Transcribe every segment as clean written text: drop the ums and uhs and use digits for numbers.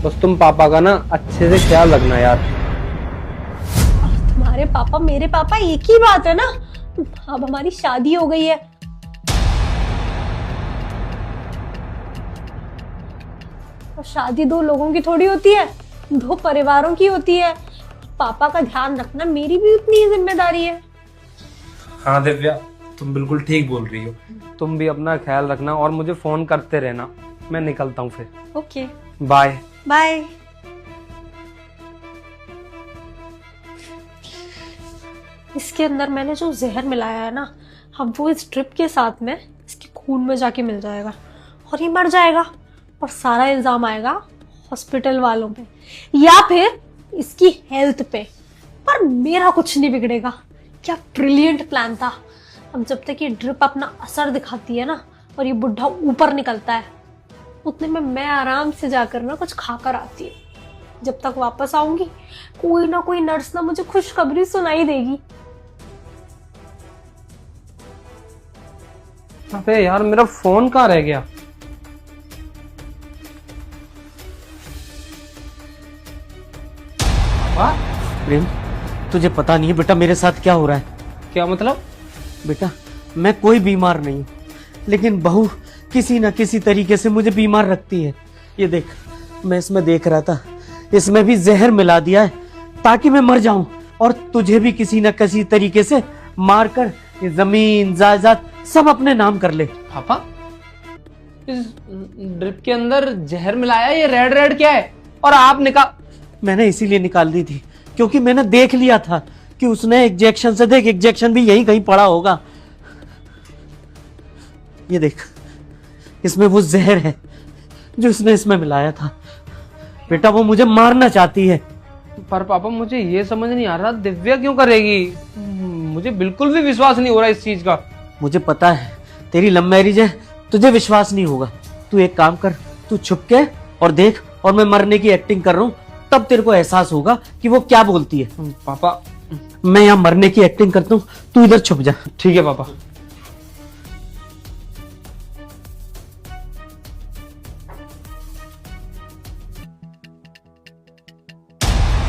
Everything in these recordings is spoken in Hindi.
बस तुम पापा का ना अच्छे से ख्याल रखना यार। तुम्हारे पापा मेरे पापा एक ही बात है ना। अब हमारी शादी हो गई है। और शादी दो लोगों की थोड़ी होती है, दो परिवारों की होती है। पापा का ध्यान रखना मेरी भी उतनी ही जिम्मेदारी है। हाँ दिव्या, तुम बिल्कुल ठीक बोल रही हो। तुम भी अपना ख्याल रखना और मुझे फोन करते रहना। मैं निकलता हूँ फिर। Okay, bye. बाय। इसके अंदर मैंने जो जहर मिलाया है ना, अब वो इस ड्रिप के साथ में इसके खून में जाके मिल जाएगा और ये मर जाएगा। और सारा इल्जाम आएगा हॉस्पिटल वालों पे या फिर इसकी हेल्थ पे। पर मेरा कुछ नहीं बिगड़ेगा। क्या ब्रिलियंट प्लान था। अब जब तक ये ड्रिप अपना असर दिखाती है ना और ये बुढ़ा ऊपर निकलता है, उतने में मैं आराम से जाकर ना कुछ खाकर आती हूँ। जब तक वापस आऊंगी कोई ना कोई नर्स ना मुझे खुशखबरी सुनाई देगी। अबे यार, मेरा फोन कहाँ रह गया? प्रेम, तुझे पता नहीं है बेटा मेरे साथ क्या हो रहा है। क्या मतलब? बेटा मैं कोई बीमार नहीं हूँ, लेकिन बहू किसी न किसी तरीके से मुझे बीमार रखती है। ये देख, मैं इसमें देख रहा था, इसमें भी जहर मिला दिया है ताकि मैं मर जाऊं और तुझे भी किसी न किसी तरीके से मारकर ये जमीन जायदाद सब अपने नाम कर ले। पापा, इस ड्रिप के अंदर जहर मिलाया? ये रेड रेड क्या है? और आप मैंने इसीलिए निकाल दी थी क्योंकि मैंने देख लिया था कि उसने इंजेक्शन से, देख इंजेक्शन भी यहीं कहीं पड़ा होगा। ये देख, इसमें वो जहर है जो इसने इसमें मिलाया था। बेटा वो मुझे मारना चाहती है। पर पापा, मुझे ये समझ नहीं आ रहा दिव्या क्यों करेगी। मुझे बिल्कुल भी विश्वास नहीं हो रहा इस चीज का। मुझे पता है तेरी लव मैरिज है, तुझे विश्वास नहीं होगा। तू एक काम कर, तू छुप के और देख, और मैं मरने की एक्टिंग कर रहा हूं, तब तेरे को एहसास होगा कि वो क्या बोलती है। पापा, मैं यहाँ मरने की एक्टिंग करता हूँ, तू इधर छुप जा। ठीक है पापा।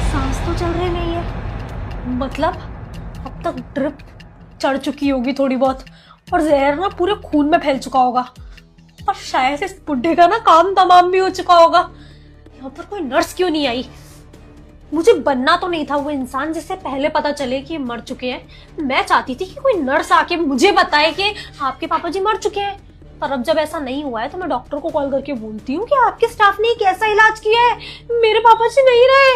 सांस तो चल रही नहीं है, मतलब अब तक ड्रिप चढ़ चुकी होगी थोड़ी बहुत और जहर ना पूरे खून में फैल चुका होगा और शायद इस बुड्ढे का ना काम तमाम भी हो चुका होगा। यहाँ पर कोई नर्स क्यों नहीं आई? मुझे बनना तो नहीं था वो इंसान जिससे पहले पता चले कि मर चुके हैं। मैं चाहती थी कि कोई नर्स आके मुझे बताए कि आपके पापा जी मर चुके हैं। पर अब जब ऐसा नहीं हुआ है तो मैं डॉक्टर को कॉल करके बोलती हूँ कि आपके स्टाफ ने कैसा इलाज किया है, मेरे पापा जी नहीं रहे।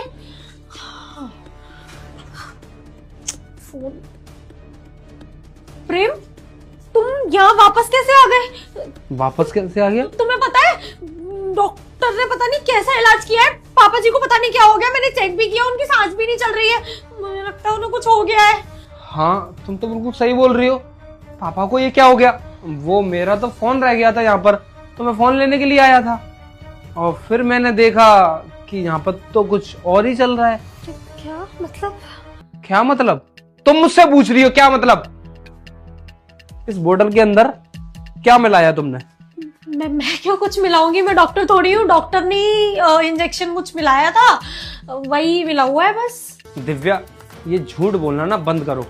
फोन। प्रेम, तुम यहाँ वापस कैसे आ गए? वापस कैसे आ गया? तुम्हें पता है डॉक्टर ने पता नहीं कैसा इलाज किया है, पापा जी को पता नहीं क्या हो गया। मैंने चेक भी किया, उनकी सांस भी नहीं चल रही है। मुझे लगता है उन्हें कुछ हो गया है। हाँ, तुम तो बिल्कुल सही बोल रही हो। पापा को ये क्या हो गया? वो मेरा तो फोन रह गया था यहाँ पर, तो मैं फोन लेने के लिए आया था और फिर मैंने देखा कि यहाँ पर तो कुछ और ही चल रहा है। क्या मतलब? क्या मतलब? तुम मुझसे पूछ रही हो क्या मतलब? इस बोतल के अंदर क्या मिलाया तुमने? मैं क्यों कुछ मिलाऊंगी? मैं डॉक्टर थोड़ी हूँ। डॉक्टर ने इंजेक्शन कुछ मिलाया था, वही मिला हुआ है बस। दिव्या, ये झूठ बोलना ना बंद करो।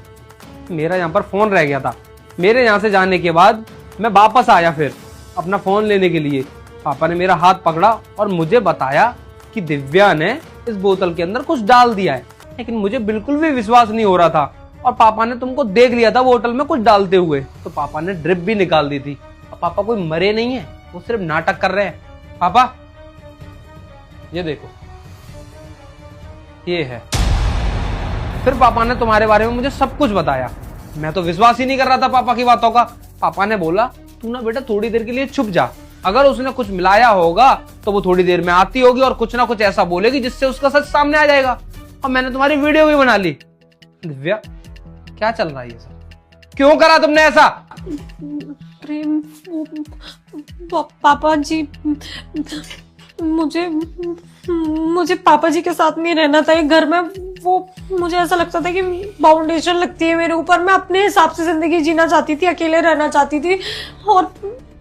मेरा यहाँ पर फोन रह गया था। मेरे यहाँ से जाने के बाद मैं वापस आया फिर अपना फोन लेने के लिए। पापा ने मेरा हाथ पकड़ा और मुझे बताया कि दिव्या ने इस बोतल के अंदर कुछ डाल दिया है, लेकिन मुझे बिल्कुल भी विश्वास नहीं हो रहा था। और पापा ने तुमको देख लिया था बोतल में कुछ डालते हुए, तो पापा ने ड्रिप भी निकाल दी थी। और पापा कोई मरे नहीं है, वो सिर्फ नाटक कर रहे हैं। पापा, ये देखो, ये है। फिर पापा ने तुम्हारे बारे में मुझे सब कुछ बताया। मैं तो विश्वास ही नहीं कर रहा था पापा की बातों का। पापा ने बोला, तू ना बेटा थोड़ी देर के लिए छुप जा, अगर उसने कुछ मिलाया होगा तो वो थोड़ी देर में आती होगी और कुछ ना कुछ ऐसा बोलेगी जिससे उसका सच सामने आ जाएगा। और मैंने तुम्हारी वीडियो भी बना ली। दिव्या, क्या चल रहा है ये सब? क्यों करा तुमने ऐसा? प्रेम, पापा जी, मुझे पापा जी के साथ नहीं रहना था एक घर में। वो मुझे ऐसा लगता था कि बाउंडेशन लगती है मेरे ऊपर। मैं अपने हिसाब से जिंदगी जीना चाहती थी, अकेले रहना चाहती थी और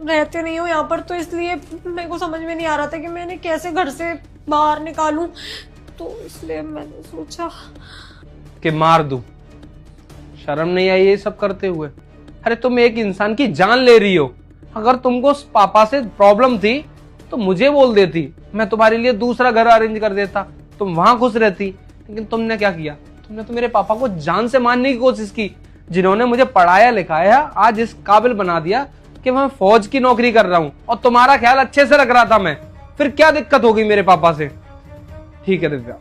रहते नहीं हूँ यहाँ पर, तो इसलिए मेरे को समझ में नहीं आ रहा था कि मैंने कैसे घर से बाहर निकालूं, तो इसलिए मैंने सोचा। कि मार दूं? शर्म नहीं आई ये सब करते हुए? अरे तुम एक इंसान की जान ले रही हो। अगर तुमको उस पापा से प्रॉब्लम थी तो मुझे बोल देती, मैं तुम्हारे लिए दूसरा घर अरेंज कर देता, तुम वहां खुश रहती। लेकिन तुमने क्या किया? तुमने तो मेरे पापा को जान से मारने की कोशिश की, जिन्होंने मुझे पढ़ाया लिखाया, आज इस काबिल बना दिया कि मैं फौज की नौकरी कर रहा हूं, और तुम्हारा ख्याल अच्छे से रख रहा था मैं। फिर क्या दिक्कत होगी मेरे पापा से? ठीक है दिव्या,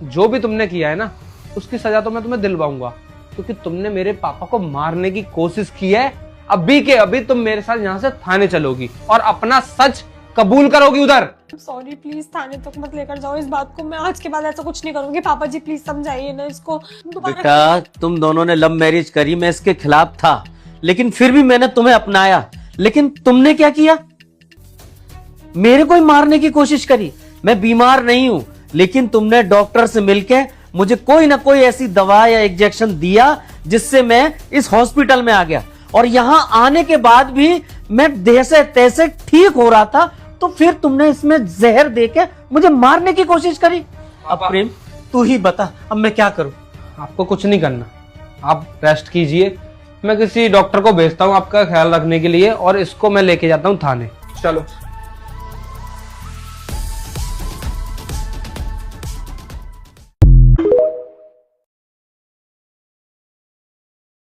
जो भी तुमने किया है ना, उसकी सजा तो मैं तुम्हें दिलवाऊंगा, क्योंकि तुमने मेरे पापा को मारने की कोशिश की है। अभी के अभी तुम मेरे साथ यहाँ से थाने चलोगी और अपना सच कबूल करोगी उधर। सॉरी, प्लीज थाने तक मत लेकर जाओ इस बात को। मैं आज के बाद ऐसा कुछ नहीं करूंगी। पापा जी प्लीज समझाइए ना इसको। बेटा, तुम दोनों ने लव मैरिज करी, मैं इसके खिलाफ था, लेकिन फिर भी मैंने तुम्हें अपनाया। लेकिन तुमने क्या किया? मेरे को ही मारने की कोशिश करी। मैं बीमार नहीं हूं, लेकिन तुमने डॉक्टर से मिलके मुझे कोई ना कोई ऐसी दवा या इंजेक्शन दिया जिससे मैं इस हॉस्पिटल में आ गया, और यहां आने के बाद भी मैं जैसे तैसे ठीक हो रहा था, तो फिर तुमने इसमें जहर देके मुझे मारने की कोशिश करी। अब प्रेम, तू ही बता, अब मैं क्या करूं? आपको कुछ नहीं करना, आप रेस्ट कीजिए। मैं किसी डॉक्टर को भेजता हूँ आपका ख्याल रखने के लिए, और इसको मैं लेके जाता हूँ थाने। चलो।